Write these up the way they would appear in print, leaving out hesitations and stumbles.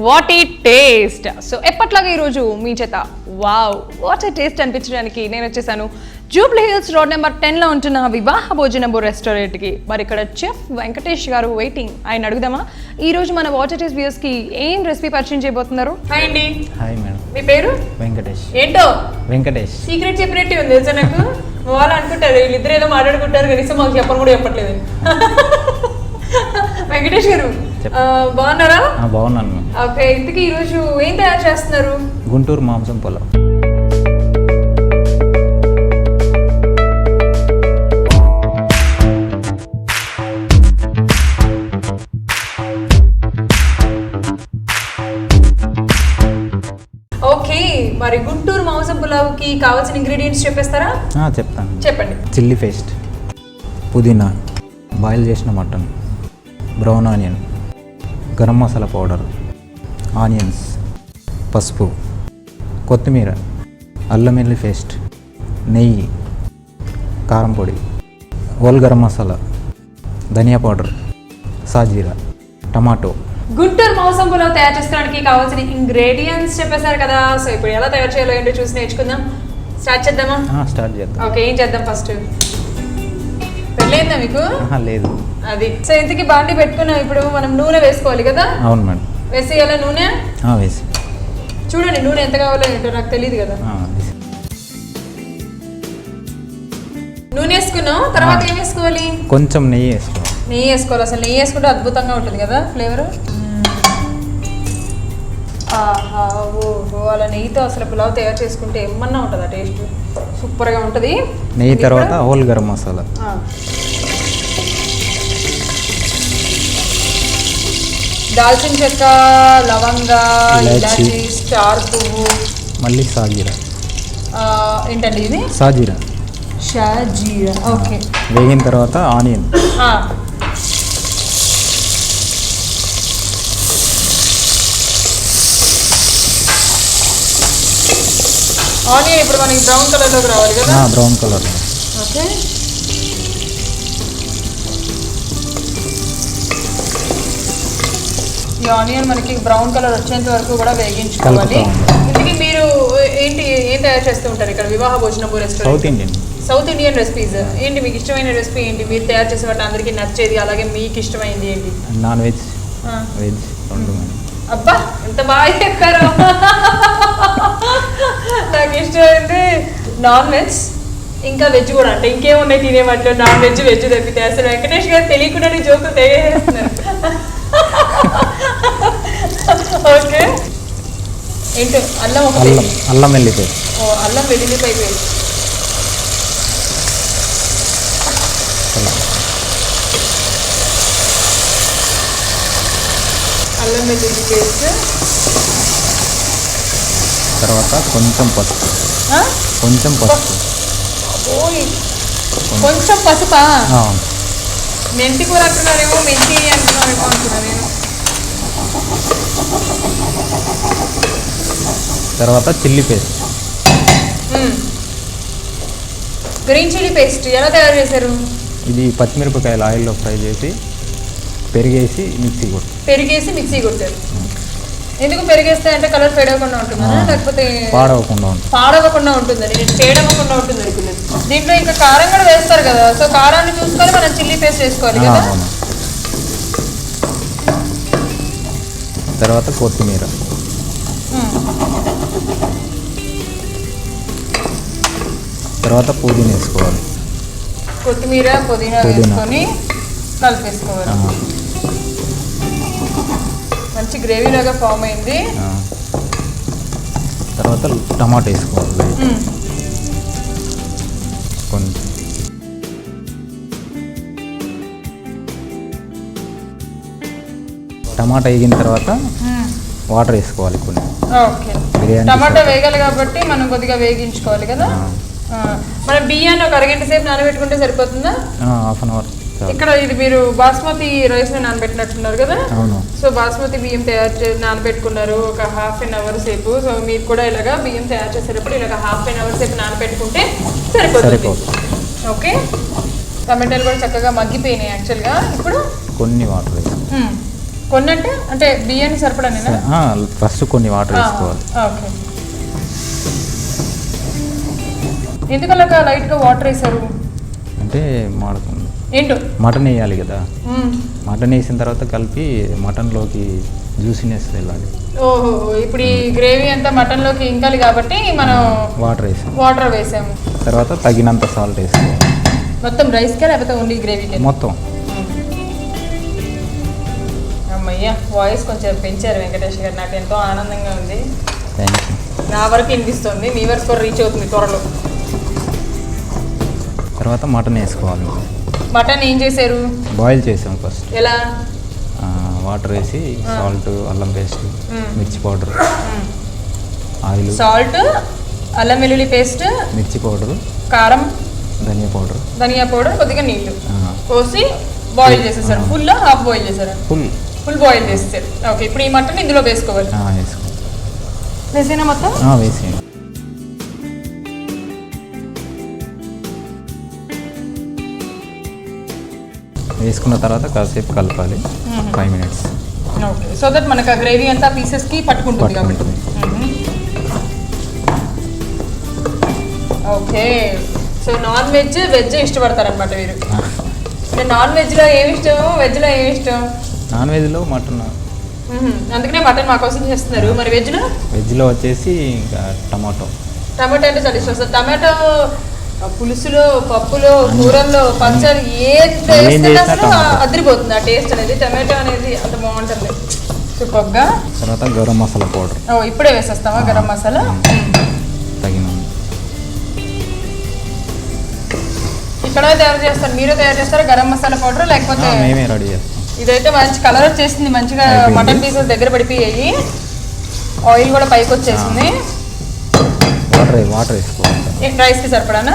What a taste. So ఎప్పట్లాగా ఈరోజు మీ చేత wow what a taste అనిపించడానికి నేను వచ్చేసాను జూబ్లీ హిల్స్ రోడ్ నెంబర్ 10లో ఉంటున్న వివాహ భోజనము రెస్టారెంట్కి. మరి ఇక్కడ చెఫ్ వెంకటేష్ గారు వెయిటింగ్. ఆయన అడుగుదామా ఈ రోజు మన వాట్ ఏ టేస్ట్ వ్యూస్ కి ఏం రెసిపీ పరిచయం చేయబోతున్నారు? హాయ్ అండి. Hi madam. మీ పేరు? వెంకటేష్. ఏంటో వెంకటేష్ సీక్రెట్ చెప్పినట్టే ఉంది తెలుసా నాకు. వాళ్ళు అనుకుంటారు వీళ్ళిద్దరు ఏదో మాట్లాడుకుంటారు కనీసం మాకు చెప్పని కూడా చెప్పట్లేదు. వెంకటేష్ గారు బాగున్నారా? బాగున్నాను. ఓకే, ఇంతకీ ఈరోజు ఏం తయారు చేస్తున్నారు? గుంటూరు మాంసం పొలం. ఓకే, మరి గుంటూరు మాంసం పులావ్కి కావాల్సిన ఇంగ్రీడియంట్స్ చెప్పేస్తారా? చెప్తాను, చెప్పండి. చిల్లీ పేస్ట్, పుదీనా, బాయిల్ చేసిన mutton, brown onion, garam masala powder, onions, పసుపు, కొత్తిమీర, అల్లం వెల్లుల్లి పేస్ట్, నెయ్యి, కారం పొడి, హోల్ గరం మసాలా, ధనియా పౌడర్, సాజీరా, టమాటో. గుంటూరు మాంసం పులావ్ తయారు చేసుకోవడానికి కావాల్సిన ఇంగ్రీడియంట్స్ చెప్పేశారు కదా. సో ఇప్పుడు ఎలా తయారు చేయాలో ఏంటో చూసి నేర్చుకుందాం. స్టార్ట్ చేద్దామా? స్టార్ట్ చేద్దాం. ఓకే, ఏం చేద్దాం ఫస్ట్? పెళ్ళైందా మీకు? లేదు. అది సో ఇంతకీ బాండి పెట్టుకున్నాం. ఇప్పుడు మనం నూనె వేసుకోవాలి కదా? అవును మేడం. వేసేయాలా నూనె? వేసి చూడండి నూనె ఎంత కావాలో ఏంటో నాకు తెలియదు కదా. నూనె వేసుకున్నాం, తర్వాత ఏం వేసుకోవాలి? కొంచెం నెయ్యి వేసుకోవాలి. నెయ్యి వేసుకోవాలి. అసలు నెయ్యి వేసుకుంటే అద్భుతంగా ఉంటుంది కదా ఫ్లేవర్. ఆహా, ఓహో, అలా నెయ్యితో అసలు పులావ్ తయారు చేసుకుంటే ఏమన్నా ఉంటుందా టేస్ట్? సూపర్గా ఉంటుంది. నెయ్యి తర్వాత హోల్ గరం మసాలా, దాల్చిన చెక్క, లవంగా, ఇలాచి, స్టార్ పువ్వు, మళ్ళీ సాజీరా. ఏంటండి ఇది? సాజీరా. షాజీరా. ఓకే, వేగిన తర్వాత ఆనియన్, ఆనియన్ ఇప్పుడు మనకి బ్రౌన్ కలర్లోకి రావాలి కదా? Brown colour. ఓకే, ఈ ఆనియన్ మనకి బ్రౌన్ కలర్ వచ్చేంత వరకు కూడా వేగించుకోవాలి. ఇందుకే మీరు ఏం తయారు చేస్తూ ఉంటారు ఇక్కడ వివాహ భోజనము రెస్టారెంట్? South Indian recipes. ఏంటి మీకు ఇష్టమైన రెసిపీ ఏంటి? మీరు తయారు చేసే వాటి అందరికీ నచ్చేది, అలాగే మీకు ఇష్టమైంది ఏంటి? నాన్ వెజ్, వెజ్ రెండు. అబ్బా ఎంత బాగా చెప్పారు. నాకు ఇష్టమైంది నాన్ వెజ్, ఇంకా వెజ్ కూడా. అంటే ఇంకేమున్నాయి తినే వాటిలో? నాన్ వెజ్, వెజ్ తప్పితే. అసలు వెంకటేష్ గారు తెలియకుండానే జోకులు తెగేస్తున్నారు. ఓకే, ఏంటో అల్లం, ఒకటి అల్లం వెల్లిపాయ. అల్లం వెల్లుల్లిపాయ పేస్ట్, అల్లం వెల్లుల్లి పేస్ట్, తర్వాత కొంచెం పసుపు. కొంచెం పసుపు. కొంచెం పసుపా? మెంతి కూర అంటున్నారేమో, మెంతి అంటున్నారేమో అనుకున్నా నేను. తర్వాత chilli paste, green chilli paste ఎలా తయారు చేశారు? ఇది పచ్చిమిరపకాయలు ఆయిల్లో ఫ్రై చేసి పెరిగేసి మిక్సీ కొట్టారు. ఎందుకు పెరిగేస్తే అంటే కలర్ ఫేడ్ అవ్వకుండా ఉంటుందా, లేకపోతే పాడవకుండా ఉంటుందని? నేను ఫేడ్ అవ్వకుండా ఉంటుంది అనుకున్నాను. దీంట్లో ఇంకా కారం కూడా వేస్తారు కదా, సో కారాన్ని చూసుకొని మనం చిల్లీ పేస్ట్ వేసుకోవాలి కదా. తర్వాత కొత్తిమీర, తర్వాత పుదీనా వేసుకోవాలి. కొత్తిమీర, పుదీనా వేసుకొని కలిపేసుకోవాలి. మంచి గ్రేవీ లాగా ఫామ్ అయింది. తర్వాత టమాటా వేసుకోవాలి కొంచెం. టమాటా వేగిన తర్వాత వాటర్ వేసుకోవాలి కొన్ని. ఓకే, టమాటా వేగాలి కాబట్టి మనం కొద్దిగా వేగించుకోవాలి కదా. మనం బియ్యాన్ని ఒక అరగంట సేపు నానబెట్టుకుంటే సరిపోతుందా? Half an hour. ఇక్కడ ఇది మీరు బాస్మతి రైస్ నానబెట్టినట్టున్నారు కదా. సో బాస్మతి బియ్యం నానబెట్టుకున్నారు ఒక హాఫ్ అన్ అవర్ సేపు. సో మీరు కూడా ఇలాగా బియ్యం తయారు చేసేటప్పుడు ఇలాగ హాఫ్ అన్ అవర్ సేపు నానబెట్టుకుంటే సరిపోతుంది. ఓకే, టమాటాలు కూడా చక్కగా మగ్గిపోయినాయి యాక్చువల్గా. ఇప్పుడు కొన్ని వాటర్ కొన్ని అంటే బియ్యాన్ని సరిపడానేనా? ఫస్ట్ కొన్ని వాటర్ వేసుకోవాలి. ఓకే. ఎందుకలా లైట్గా వాటర్ వేసారు అంటే మాడకుండా ఏంటో మటన్ వేయాలి కదా, మటన్ వేసిన తర్వాత కలిపి మటన్లోకి జ్యూసినెస్ వెళ్ళాలి. ఓహో, ఇప్పుడు ఈ గ్రేవీ అంతా మటన్లోకి ఇంకాలి కాబట్టి మనం వాటర్ వేసాము. తర్వాత తగినంత సాల్ట్ వేసుకోవాలి. మొత్తం రైస్కే లేకపోతే ఓన్లీ గ్రేవీకి? మొత్తం. అమ్మయ్య, వాయిస్ కొంచెం పెంచారు వెంకటేష్ గారు, నాకు ఎంతో ఆనందంగా ఉంది. Thank you. నా వరకు వినిపిస్తుంది, మీ వరకు కూడా రీచ్ అవుతుంది త్వరలో. తర్వాత మటన్ వేసుకోవాలి. మటన్ ఏం చేశారు? బాయిల్ చేసాం ఫస్ట్. ఎలా? వాటర్ వేసి సాల్ట్, అల్లం పేస్ట్, మిర్చి పౌడర్, ఆయిల్, సాల్ట్, అల్లం వెల్లుల్లి పేస్ట్, మిర్చి పౌడర్, కారం, ధనియా పౌడర్, కొద్దిగా నీళ్ళు పోసి బాయిల్ చేసేసారు. ఫుల్ హాఫ్ బాయిల్ చేశారు? ఫుల్ బాయిల్ చేసేసారు. ఓకే, ఇప్పుడు ఈ మటన్ ఇందులో వేసుకోవాలి. వేసేనా మొత్తం? వేసేయండి. వేసుకున్న తర్వాత కాసేపు కలపాలి, 5 minutes. ఓకే, సో దట్ మనకు ఆ గ్రేవీ అంతా పీసెస్కి పట్టుకుంటుంది కాబట్టి. ఓకే, సో నాన్ వెజ్ ఇష్టపడతారనమాట మీరు. నాన్ వెజ్లో ఏమి ఇష్టం, వెజ్లో ఏమి ఇష్టం? నాన్ వెజ్లో మటన్. అందుకనే మటన్ మా కోసం చేస్తున్నారు. మరి వెజ్లో వచ్చేసి ఇంకా టమాటో అంటే చాలా ఇష్టం. అసలు టమాటో పులుసులో, పప్పులో, కూరల్లో, పచ్చడి ఏది అసలు అదిరిపోతుంది ఆ టేస్ట్ అనేది. టమాటో అనేది అంత బాగుంటుంది సూపర్గా. తర్వాత గరం మసాలా పౌడర్. ఇప్పుడే వేసేస్తావా గరం మసాలా? ఇక్కడ తయారు చేస్తారు, మీరు తయారు చేస్తారా గరం మసాలా పౌడర్ లేకపోతే? మేమే రెడీ చేస్తాం. ఇదైతే మంచి కలర్ వచ్చేసింది, మంచిగా మటన్ పీసెస్ దగ్గర పడిపోయాయి, ఆయిల్ కూడా పైకి వచ్చేసింది. వాటర్ వేసుకోవాలి రైస్కి సరిపడానా?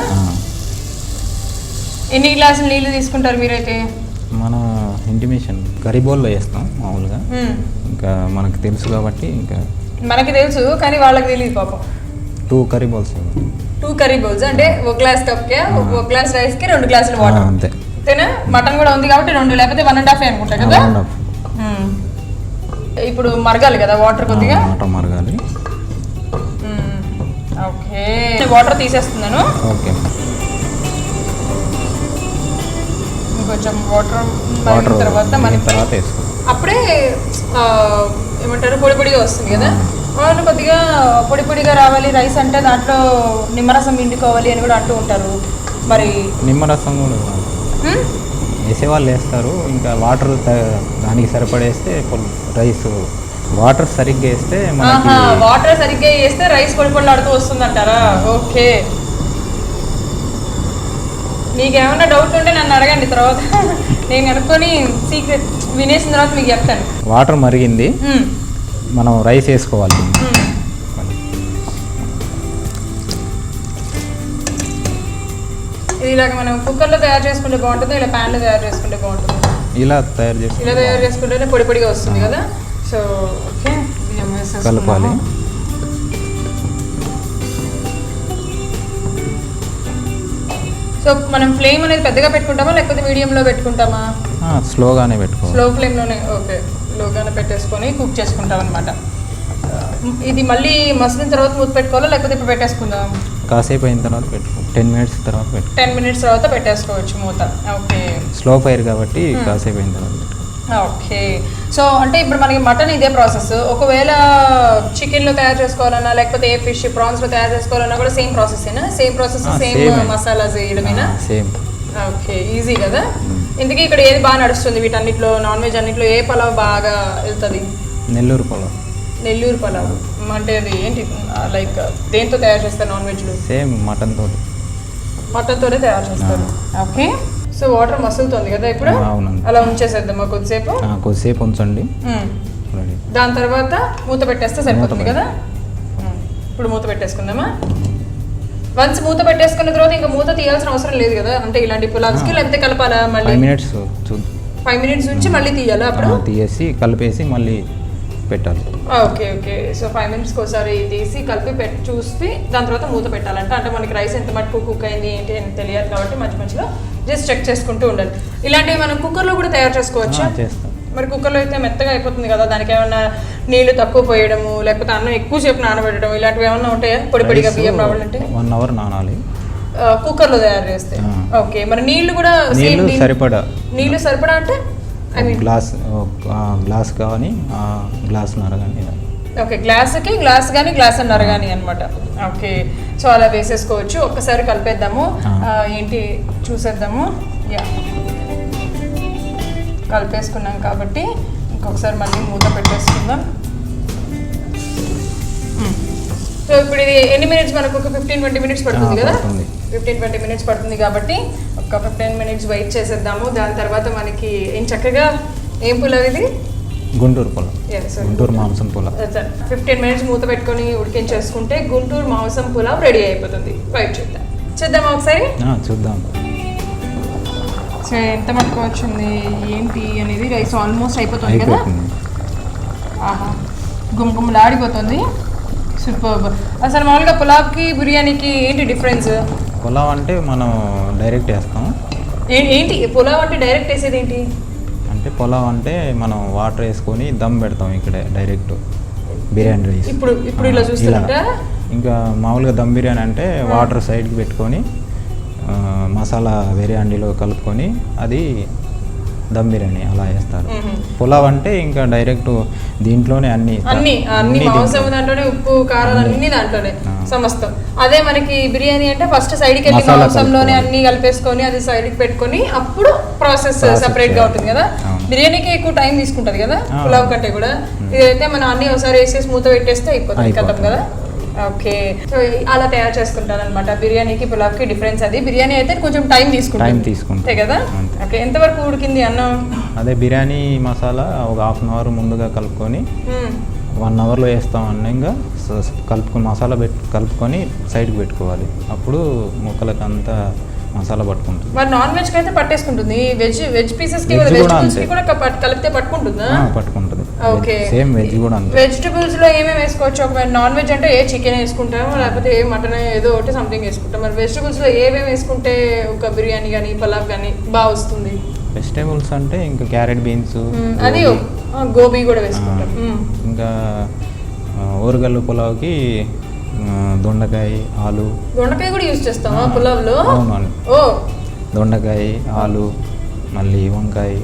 ఎన్ని గ్లాసులు నీళ్ళు తీసుకుంటారు మీరైతే? మన ఇంటిమేషన్ కర్రీ బౌల్లో వేస్తాం మామూలుగా. ఇంకా మనకు తెలుసు కాబట్టి, ఇంకా మనకి తెలుసు కానీ వాళ్ళకి తెలియదు పాపం. 2 కర్రీ బౌల్స్. 2 కర్రీ బౌల్స్ అంటే 1 గ్లాస్ కప్కే 1 గ్లాస్ రైస్కి 2 గ్లాసులు వాటర్. అంతేనా? మటన్ కూడా ఉంది కాబట్టి 2 లేకపోతే 1.5 అనుకుంటా కదా. ఇప్పుడు మరగాలి కదా వాటర్, కొద్దిగా మరగాలి. ఓకే, వాటర్ తీసేస్తున్నాను. ఓకే, కొంచెం వాటర్ తర్వాత అప్పుడే ఏమంటారు పొడి పొడిగా వస్తుంది కదా. అవును, కొద్దిగా పొడి పొడిగా రావాలి రైస్ అంటే దాంట్లో నిమ్మరసం పిండుకోవాలి అని కూడా అంటూ ఉంటారు. మరి నిమ్మరసం కూడా వేసేవాళ్ళు వేస్తారు. ఇంకా వాటర్ దానికి సరిపడేస్తే రైస్, వాటర్ సరిగ్గా వేస్తే రైస్ పొడి పొడిలాడుతూ వస్తుంది అంటారా? ఓకే, మీకేమన్నా డౌట్ ఉంటే నన్ను అడగండి, తర్వాత నేను కనుక్కొని సీక్రెట్ వినేసిన తర్వాత మీకు చెప్తాను. వాటర్ మరిగింది, మనం రైస్ వేసుకోవాలి. ఇది ఇలాగ మనం కుక్కర్లో తయారు చేసుకుంటే బాగుంటుంది, ఇలా ప్యాన్లో తయారు చేసుకుంటే బాగుంటుంది? ఇలా తయారు చేసుకుంటేనే పొడి పొడిగా వస్తుంది కదా. సో ఓకే, కలపాలి. సో మనం ఫ్లేమ్ అనేది పెద్దగా పెట్టుకుంటామా లేకపోతే మీడియంలో పెట్టుకుంటామా? స్లోగానే పెట్టుకోవాలి. స్లో ఫ్లేమ్లోనే. ఓకే, స్లోగానే పెట్టేసుకొని కుక్ చేసుకుంటాం అనమాట. ఇది మళ్ళీ మసిలిన తర్వాత మూత పెట్టుకోవాలా లేకపోతే ఇప్పుడు పెట్టేసుకుందాం? కాసేపు అయిన తర్వాత 10 minutes తర్వాత 10 minutes తర్వాత పెట్టేసుకోవచ్చు మూత. ఓకే, స్లో ఫైర్ కాబట్టి కాసేపు అయిన తర్వాత. ఓకే, సో అంటే ఇప్పుడు మనకి మటన్ ఇదే ప్రాసెస్. ఒకవేళ చికెన్లో తయారు చేసుకోవాలన్నా లేకపోతే ఏ ఫిష్ ప్రాన్స్లో తయారు చేసుకోవాలన్నా కూడా సేమ్ ప్రాసెసేనా? సేమ్ మసాలాస్ వేయడమేనా? సేమ్. ఓకే, ఈజీ కదా. ఇందుకే ఇక్కడ ఏది బాగా నడుస్తుంది వీటన్నిటిలో, నాన్ వెజ్ అన్నిటిలో ఏ పలావ్ బాగా వెళ్తుంది? నెల్లూరు పలావ్. అంటే అది ఏంటి, లైక్ దేంతో తయారు చేస్తారు నాన్ వెజ్లో? సేమ్ మటన్తోనే తయారు చేస్తారు. ఓకే, సో వాటర్ మసులుతుంది కదా ఇప్పుడు, అలా ఉంచేసేద్దామా కొద్దిసేపు ఉంచండి. దాని తర్వాత మూత పెట్టేస్తే సరిపోతుంది కదా. ఇప్పుడు మూత పెట్టేసుకుందామా? వన్స్ మూత పెట్టేసుకున్న తర్వాత ఇంకా మూత తీయాల్సిన అవసరం లేదు కదా, అంటే ఇలాంటి పులావ్స్కి? లేకపోతే కలపాలా మళ్ళీ? 5 minutes నుంచి మళ్ళీ తీయాలా? అప్పుడు తీసేసి కలిపేసి మళ్ళీ పెట్టాలి. ఓకే, సో 5 minutesకి ఒకసారి తీసి కలిపి చూసి దాని తర్వాత మూత పెట్టాలంట. అంటే మనకి రైస్ ఎంత మటుకు కుక్ అయింది ఏంటి అని తెలియదు కాబట్టి మధ్యలో జస్ట్ చెక్ చేసుకుంటూ ఉండాలి. ఇలాంటివి మనం కుక్కర్లో కూడా తయారు చేసుకోవచ్చా? మరి కుక్కర్లో అయితే మెత్తగా అయిపోతుంది కదా, దానికి ఏమన్నా నీళ్లు తక్కువ పోయడము లేకపోతే అన్నం ఎక్కువసేపు నానబెట్టడం ఇలాంటివి ఏమన్నా ఉంటాయా? పొడి పొడిగా బియ్యం రావాలంటే 1 అవర్ నానాలి కుక్కర్లో తయారు చేస్తే. ఓకే, మరి నీళ్లు కూడా సరిపడా. నీళ్లు సరిపడా అంటే గ్లాస్ కానీ గ్లాసున్నర కానీ. ఓకే, గ్లాస్ కానీ గ్లాసున్నర కానీ అనమాట. ఓకే, సో అలా వేసేసుకోవచ్చు. ఒక్కసారి కలిపేద్దాము, ఏంటి చూసేద్దాము. యా, కలిపేసుకున్నాం కాబట్టి ఇంకొకసారి మళ్ళీ మూత పెట్టేసుకుందాం. సో ఇప్పుడు ఇది ఎన్ని మినిట్స్ మనకు? ఒక 15-20 మినిట్స్ పడుతుంది కదా, 15-20 మినిట్స్ పడుతుంది కాబట్టి ఒక 15 మినిట్స్ వెయిట్ చేసేద్దాము. దాని తర్వాత మనకి ఏం చక్కగా ఏం పులావ్ ఇది? గుంటూరు పులావ్, గుంటూరు మాంసం పులావ్. 15 మినిట్స్ మూత పెట్టుకొని ఉడికించేసుకుంటే గుంటూరు మాంసం పులావ్ రెడీ అయిపోతుంది. వెయిట్ చూద్దామా ఒకసారి? చూద్దాం. సో ఎంత మటుకు వచ్చింది ఏంటి అనేది. రైస్ ఆల్మోస్ట్ అయిపోతుంది కదా. ఆహా, గుమ్గుమ్మలాడిపోతుంది. సూపర్. అసలు మామూలుగా పులావ్కి బిర్యానీకి ఏంటి డిఫరెన్స్? పులావ్ అంటే మనం డైరెక్ట్ వేస్తాం. ఏంటి పులావ్ అంటే డైరెక్ట్ వేసేది ఏంటి అంటే? పులావ్ అంటే మనం వాటర్ వేసుకొని దమ్ పెడతాం ఇక్కడ డైరెక్ట్ బిర్యానీ రైస్. ఇప్పుడు ఇలా చూస్తుంటే ఇంకా మామూలుగా దమ్ బిర్యానీ అంటే వాటర్ సైడ్కి పెట్టుకొని మసాలా వేరే అండిలో కలుపుకొని అది దమ్ బిర్యానీ అలా వేస్తారు. పులావ్ అంటే ఇంకా డైరెక్ట్ దీంట్లోనే అన్ని మాంసం దాంట్లోనే, ఉప్పు కారాలు అన్ని దాంట్లోనే సమస్తం. అదే మనకి బిర్యానీ అంటే ఫస్ట్ సైడ్కి వెళ్ళి మాంసంలోనే అన్ని కలిపేసుకొని అది సైడ్కి పెట్టుకొని అప్పుడు ప్రాసెస్ సెపరేట్ గా ఉంటుంది కదా. బిర్యానీకి ఎక్కువ టైం తీసుకుంటది కదా పులావ్ కంటే కూడా. ఇదైతే మనం అన్ని ఒకసారి వేసేసి మూత పెట్టేస్తే అయిపోతుంది కదా కదా. ఓకే, సో అలా తయారు చేసుకుంటాను అనమాట. బిర్యానీకి పులావ్కి డిఫరెన్స్ అది. బిర్యానీ అయితే కొంచెం టైం తీసుకుంటాం కదా. ఓకే, ఎంతవరకు ఉడికింది అన్నం? అదే బిర్యానీ మసాలా ఒక 1/2 అవర్ ముందుగా కలుపుకొని 1 అవర్లో వేస్తాం అన్నంగా కలుపుకొని మసాలా కలుపుకొని సైడ్కి పెట్టుకోవాలి. అప్పుడు ముక్కలకి అంతా మసాలా పట్టుకుంటుంది. మరి నాన్ వెజ్ కి అయితే పట్టేసుకుంటుంది. వెజ్ పీసెస్ కి కూడా కలిపితే పట్టుకుంటుందా? పట్టుకుంటుంది. ఓకే, సేమ్ వెజ్ కూడా అంతే. వెజిటబుల్స్ లో ఏమేమి వేసుకోవచ్చు? ఒకవేళ నాన్ వెజ్ అంటే చికెన్ వేసుకుంటాము, లేకపోతే మటన్ ఏదో ఒకటి సంథింగ్ వేసుకుంటాం. మరి వెజిటబుల్స్ లో ఏమేమి వేసుకుంటే ఒక బిర్యానీ కానీ పులావ్ కానీ బాగా వస్తుంది? వెజిటబుల్స్ అంటే ఇంకా క్యారెట్, బీన్స్, అది గోబీ కూడా వేసుకుంటాం. ఇంకా ఊరగల్లు పులావ్కి దొండకాయ, ఆలు. దొండకాయ కూడా యూజ్ చేస్తామా పులావ్లో? అవునండి. ఓ, దొండకాయ, ఆలు, మళ్ళీ వంకాయ,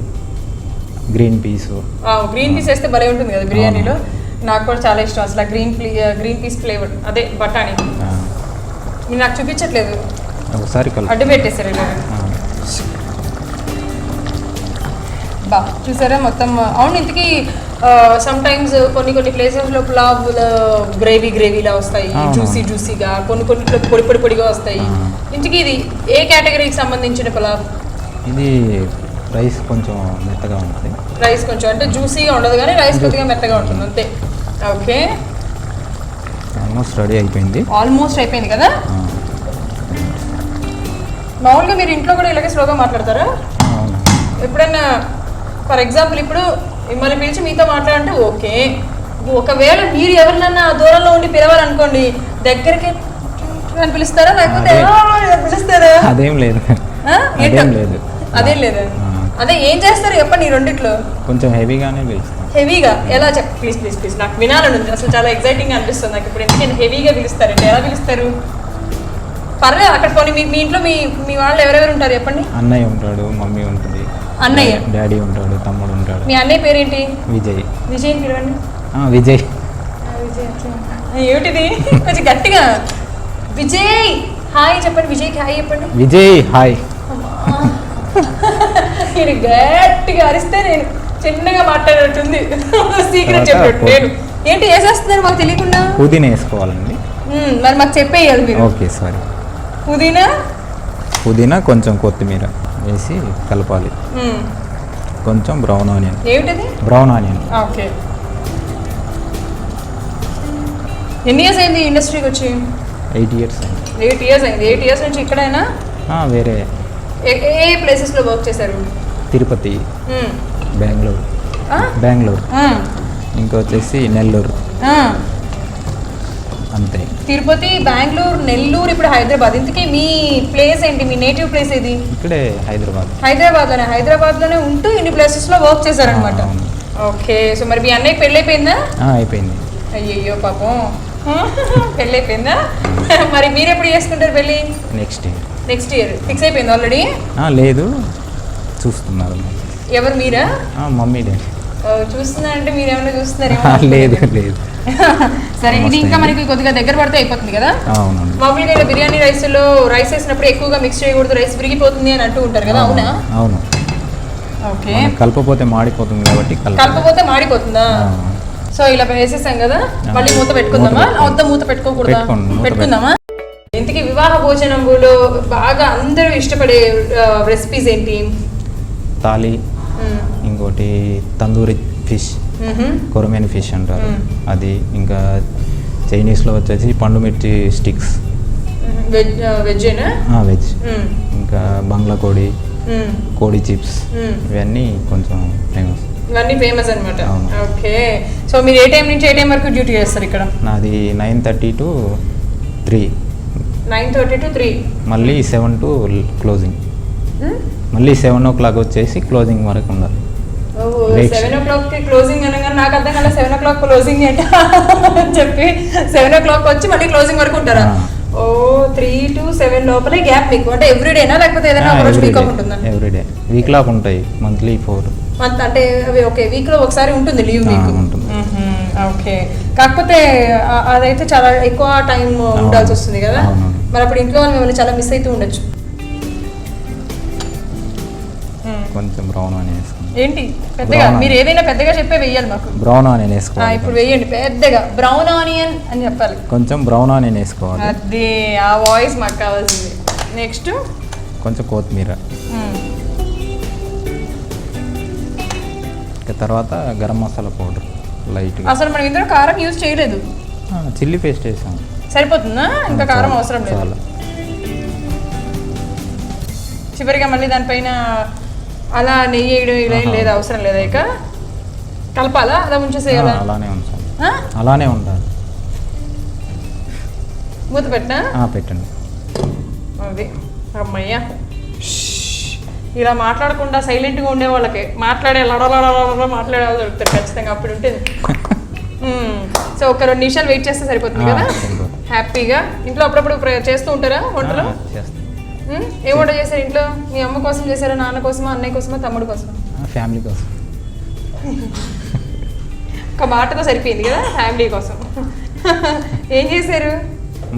గ్రీన్ పీస్. గ్రీన్ పీస్ వేస్తే భలే ఉంటుంది కదా బిర్యానీలో. నాకు కూడా చాలా ఇష్టం అసలు గ్రీన్ పీస్ ఫ్లేవర్. అదే బఠానీ. మీరు నాకు చూపించట్లేదు, ఒకసారి అడ్డు పెట్టేసారు ఇలా. బా చూసారా మొత్తం. అవును, ఇంతకీ సమ్ టైమ్స్ కొన్ని ప్లేసెస్లో పులావ్ గ్రేవీలా వస్తాయి, జ్యూసీగా. కొన్నిట్లో పొడిగా వస్తాయి. ఇంతకీ ఇది ఏ కేటగిరీకి సంబంధించిన పులావ్? ఇది రైస్ కొంచెం మెత్తగా ఉంటుంది. రైస్ కొంచెం అంటే జ్యూసీగా ఉండదు కానీ రైస్ కొద్దిగా మెత్తగా ఉంటుంది అంతే. ఓకే, ఆల్మోస్ట్ రెడీ అయిపోయింది. ఆల్మోస్ట్ అయిపోయింది కదా. మామూలుగా మీరు ఇంట్లో కూడా ఇలాగే స్లోగా మాట్లాడతారా? ఎప్పుడైనా ఫర్ ఎగ్జాంపుల్ ఇప్పుడు మిమ్మల్ని పిలిచి మీతో మాట్లాడంటే ఓకే. ఒకవేళ మీరు ఎవరినన్నా దూరంలో ఉండి పిలవాలనుకోండి, దగ్గరికి అని పిలుస్తారా లేకపోతే పిలుస్తారా? అదేం లేదు. అదేం లేదు. అదే ఏం చేస్తారు చెప్పండి ఈ రెండిట్లో? కొంచెం హెవీగానే పిలుస్తాను. హెవీగా ఎలా ప్లీజ్ నాకు వినాలని ఉంది. అసలు చాలా ఎక్సైటింగ్ అనిపిస్తుంది నాకు ఇప్పుడు. ఎందుకంటే హెవీగా పిలుస్తారంటే ఎలా పిలుస్తారు? పర్లేదు, అక్కడ పోనీ మీ ఇంట్లో మీ వాళ్ళు ఎవరెవరు ఉంటారు చెప్పండి? అన్నయ్య ఉంటాడు, మమ్మీ ఉంటుంది, అన్నయ్య, డాడీ ఉంటాడు, తమ్ముడు ఉంటాడు. మీ అన్నయ్య పేరేంటి? విజయ్. విజయ్ అని పిలవండి. విజయ్. ఏమిటిది కొంచెం గట్టిగా? విజయ్ హాయ్ చెప్పండి. విజయ్కి హాయ్ చెప్పండి. విజయ్ హాయ్. నేను గట్టిగా అరిస్తే నేను చిన్నగా మాట్లాడేటుంది. సీక్రెట్ చెప్పాడు నేను. ఏంటి వేసేస్తున్నారు మాకు తెలియకుండా? పుదీనా వేసుకోవాలండి. మరి మాకు చెప్పేయాలి మీరు. Okay sorry. పుదీనా కొంచెం కొత్తిమీర వేసి కలపాలి. కొంచెం బ్రౌన్ ఆనియన్. ఏమిటది? Brown onion. ఓకే. ఎన్ని ఇయర్స్ అయింది ఇండస్ట్రీకి వచ్చి? 8 years అయింది. 8 years అయింది. 8 years నుంచి ఇక్కడైనా వేరే ఏ ప్లేసెస్లో వర్క్ చేశారు? తిరుపతి, బెంగళూరు, ఇంకా వచ్చేసి నెల్లూరు, అంతే. తిరుపతి, బెంగళూరు, నెల్లూరు, ఇప్పుడు హైదరాబాద్. ఇంతకీ మీ ప్లేస్ ఏంటి? మీ నేటివ్ ప్లేస్ ఏది? ఇక్కడే హైదరాబాద్. హైదరాబాద్లోనే ఉంటూ ఇన్ని ప్లేసెస్లో వర్క్ చేశారనమాట. ఓకే. సో మరి మీ అన్నయ్యకి పెళ్ళి అయిపోయిందా? అయిపోయింది. అయ్యయ్యో పాపం, పెళ్ళి అయిపోయిందా? మరి మీరు ఎప్పుడు చేసుకుంటారు పెళ్ళి? నెక్స్ట్ ఇయర్ ఫిక్స్ అయిపోయింది ఆల్రెడీ? లేదు, చూస్తున్నారు. ఎవరు, మీరా? Mummy daddy. చూస్తున్నారంటే మీరు ఏమైనా చూస్తున్నారా? లేదు. సరే, ఇది ఇంకా మనకి కొద్దిగా దగ్గర పడితే అయిపోతుంది కదా. మామూలుగా బిర్యానీ రైస్లో రైస్ వేసినప్పుడు ఎక్కువగా మిక్స్ చేయకూడదు, రైస్ విరిగిపోతుంది అని అంటూ ఉంటారు కదా, అవునా? అవును. ఓకే. కలపపోతే మాడిపోతుంది కాబట్టి. కలపపోతే మాడిపోతుందా? సో ఇలా వేసేసాం కదా, మళ్ళీ మూత పెట్టుకుందామా? వద్ద, మూత పెట్టుకోకూడదా? పెట్టుకుందామా? ఇంతకీ వివాహ భోజనంలో బాగా అందరూ ఇష్టపడే రెసిపీస్ ఏంటి? తాలి, ఇంకోటి తందూరి ఫిష్, కొరమేని ఫిష్ అంటారు అది. ఇంకా చైనీస్లో వచ్చేసి పండు మిర్చి స్టిక్స్, వెజ్. ఇంకా బంగ్లా కోడి చిప్స్, ఇవన్నీ కొంచెం ఫేమస్. ఇవన్నీ ఫేమస్ అనమాట. ఓకే. సో మీరు ఏ టైం నుంచి ఏ టైం వరకు డ్యూటీ చేస్తారు ఇక్కడ? నాది 9:30 to 3. 9:30 to 3. మళ్ళీ 7 to క్లోజింగ్. మళ్ళీ 7 o'clock వచ్చేసి క్లోజింగ్ వరకు ఉండాలి. 7 o'clock క్లోజింగ్ అనగా నాకు అర్థం కదా, 7 o'clock క్లోజింగ్ ఏంటా చెప్పి 7 o'clock వచ్చి మళ్ళీ క్లోజింగ్ వరకు ఉంటారా? 3 to 7 లోపలే గ్యాప్ మీకు? అంటే ఎవ్రీడేనా లేకపోతే ఏదైనా ఒక రోజు వీక్ ఆఫ్ ఉంటుందా? ఎవ్రీడే. వీక్ లాక్ ఉంటాయి, మంత్లీ 4. అంటే ఓకే, వీక్ లో ఒకసారి ఉంటుంది లీవ్ మీకు? ఓకే. కాకపోతే అదైతే చాలా ఎక్కువ టైం ఉండాల్సి వస్తుంది కదా, మరి అప్పుడు ఇంట్లో వాళ్ళు మిమ్మల్ని చాలా మిస్ అవుతూ ఉండొచ్చు. కొంచెం బ్రౌన్ ఆనియన్ ఏంటి పెద్దగా? మీరు ఏదైనా పెద్దగా చెప్పే వెయ్యాలి మాకు. బ్రౌన్ ఆనియన్ వేసుకోవాలి. ఇప్పుడు వేయండి పెద్దగా, బ్రౌన్ ఆనియన్ అని చెప్పాలి. కొంచెం బ్రౌన్ ఆనియన్ వేసుకోవాలి. అదే ఆ వాయిస్ మాకు కావాల్సింది. నెక్స్ట్ కొంచెం కొత్తిమీర, తర్వాత గరం మసాలా పౌడర్ లైట్. అసలు మనం ఇందులో కారం యూజ్ చేయలేదు, చిల్లీ పేస్ట్ వేసాం. సరిపోతుందా? ఇంకా కారం అవసరం లేదు. చివరిగా మళ్ళీ దానిపైన అలా నెయ్యి వేయడం ఇలా లేదు, అవసరం లేదా? ఇక కలపాలా, అలా ఉంచేసేయాలా? అలానే ఉండాలి. మూత పెట్టినా? పెట్టండి. అది అమ్మయ్యా. ఇలా మాట్లాడకుండా సైలెంట్గా ఉండే వాళ్ళకి మాట్లాడే మాట్లాడేవాళ్ళు దొరుకుతారు ఖచ్చితంగా, అప్పుడు ఉంటుంది. సో ఒక 2 నిమిషాలు వెయిట్ చేస్తే సరిపోతుంది కదా హ్యాపీగా. ఇంట్లో అప్పుడప్పుడు చేస్తూ ఉంటారా వంటలు? ఏం వంట చేశారు ఇంట్లో? మీ అమ్మ కోసం చేశారా, నాన్న కోసమా, అన్నయ్య కోసమా, తమ్ముడు కోసమా? ఫ్యామిలీ కోసం. ఒక మాటతో సరిపోయింది కదా, ఫ్యామిలీ కోసం. ఏం చేశారు?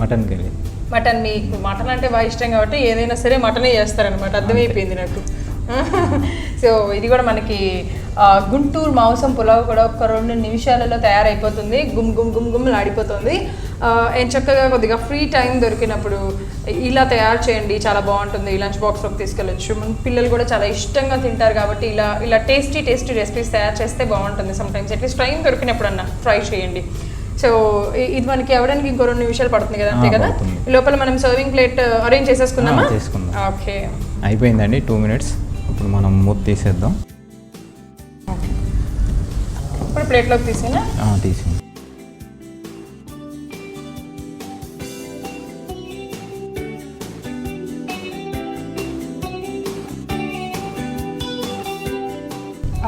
Mutton curry. మటన్, మీకు మటన్ అంటే బాగా ఇష్టం కాబట్టి ఏదైనా సరే మటనే చేస్తారనమాట, అర్థమైపోయింది నాకు. సో ఇది కూడా మనకి గుంటూరు మాంసం పులావ్ కూడా ఒక 2 నిమిషాలలో తయారైపోతుంది. గుమ్ములు ఆడిపోతుంది. చక్కగా కొద్దిగా ఫ్రీ టైం దొరికినప్పుడు ఇలా తయారు చేయండి, చాలా బాగుంటుంది. లంచ్ బాక్స్లోకి తీసుకెళ్ళచ్చు. మన పిల్లలు కూడా చాలా ఇష్టంగా తింటారు కాబట్టి ఇలా టేస్టీ రెసిపీస్ తయారు చేస్తే బాగుంటుంది. సమ్టైమ్స్ అట్లీస్ట్ టైం దొరికినప్పుడు అన్న ట్రై చేయండి. సో ఇది మనకి అవ్వడానికి ఇంకో 2 నిమిషాలు పడుతుంది కదా, అంతే కదా? లోపల మనం సర్వింగ్ ప్లేట్ అరేంజ్ చేసేసుకుందామా? ఓకే, అయిపోయిందండి. 2 minutes. ఇప్పుడు మనం మూత తీసేద్దాం. ఇప్పుడు ప్లేట్లోకి తీసేనా? తీసి.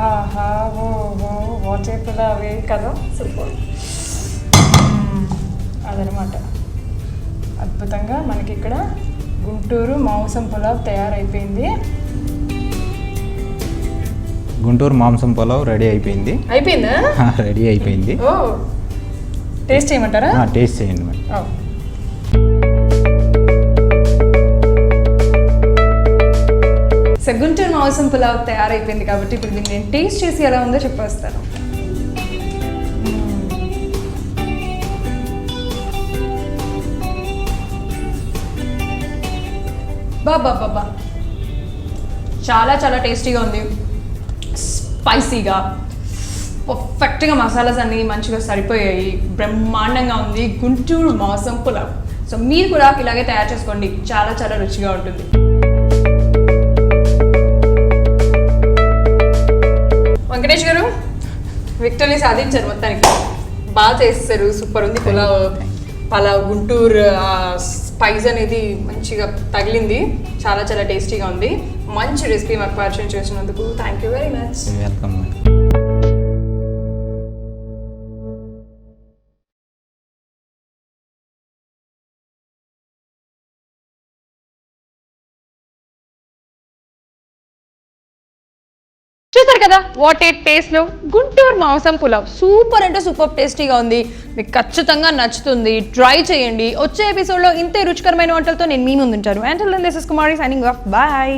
ఆహా, వాటర్ అవి కదా, సూపర్. అదనమాట, అద్భుతంగా మనకి ఇక్కడ గుంటూరు మాంసం పులావ్ తయారైపోయింది. గుంటూరు మాంసం పులావ్ రెడీ అయిపోయింది. అయిపోయిందా? రెడీ అయిపోయింది. టేస్ట్ చేయమంటారా? టేస్ట్ చేయండి మేడం. సో గుంటూరు మాంసం పులావ్ తయారైపోయింది కాబట్టి ఇప్పుడు దీన్ని నేను టేస్ట్ చేసి ఎలా ఉందో చెప్పేస్తాను. బాబా చాలా చాలా టేస్టీగా ఉంది, స్పైసీగా, పర్ఫెక్ట్గా మసాలాస్ అన్నీ మంచిగా సరిపోయాయి, బ్రహ్మాండంగా ఉంది గుంటూరు మాంసం పులావ్. సో మీరు కూడా ఇలాగే తయారు చేసుకోండి, చాలా చాలా రుచిగా ఉంటుంది. వెంకటేష్ గారు విక్టరీ సాధించారు, మొత్తానికి బాగా చేస్తారు, సూపర్ ఉంది పులావ్. పలావ్ గుంటూరు స్పైస్ అనేది మంచిగా తగిలింది. చాలా చాలా టేస్టీగా ఉంది. మంచి రెసిపీ మాకు పరిచయం చేసినందుకు thank you very much. Welcome. చూసారు కదా వాట్ ఏ టేస్ట్ లో గుంటూరు మాంసం పులావ్ సూపర్ అంటే సూపర్ టేస్టీగా ఉంది. మీకు ఖచ్చితంగా నచ్చుతుంది, ట్రై చేయండి. వచ్చే ఎపిసోడ్లో ఇంతే రుచికరమైన వంటలతో నేను మీ ముందు ఉంటాను. Until then this is Kumari signing off. Bye.